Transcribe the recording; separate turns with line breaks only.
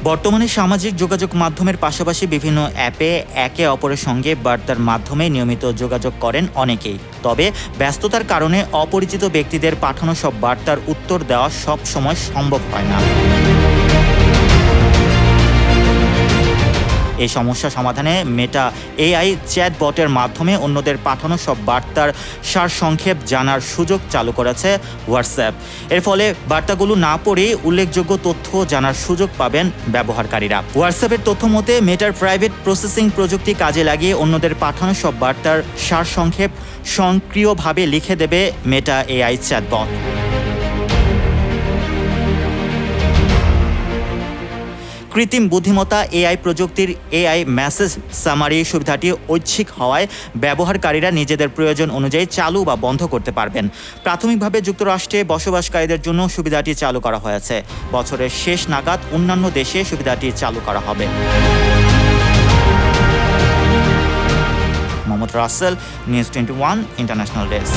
বর্তমানে সামাজিক যোগাযোগ মাধ্যমের পাশাপাশি বিভিন্ন অ্যাপে একে অপরের সঙ্গে বার্তার মাধ্যমে নিয়মিত যোগাযোগ করেন অনেকেই। তবে ব্যস্ততার কারণে অপরিচিত ব্যক্তিদের পাঠানো সব বার্তার উত্তর দেওয়া সব সময় সম্ভব হয় না। এই সমস্যা সমাধানে মেটা এআই চ্যাটবটের মাধ্যমে অন্যদের পাঠানো সব বার্তার সারসংক্ষেপ জানার সুযোগ চালু করেছে হোয়াটসঅ্যাপ। এর ফলে বার্তাগুলো না পড়েই উল্লেখযোগ্য তথ্য জানার সুযোগ পাবেন ব্যবহারকারীরা। হোয়াটসঅ্যাপের তথ্য মতে মেটার প্রাইভেট প্রসেসিং প্রযুক্তি কাজে লাগিয়ে অন্যদের পাঠানো সব বার্তার সারসংক্ষেপ স্বয়ংক্রিয়ভাবে লিখে দেবে মেটা এআই চ্যাটবট। কৃত্রিম বুদ্ধিমত্তা এআই প্রযুক্তির এআই মেসেজ সামারি সুবিধাটি ঐচ্ছিক হওয়ায় ব্যবহারকারীরা নিজেদের প্রয়োজন অনুযায়ী চালু বা বন্ধ করতে পারবেন। প্রাথমিকভাবে যুক্তরাষ্ট্রে বসবাসকারীদের জন্য সুবিধাটি চালু করা হয়েছে। বছরের শেষ নাগাদ অন্যান্য দেশে সুবিধাটি চালু করা হবে। Mohammad Rasel, news 21 international desk.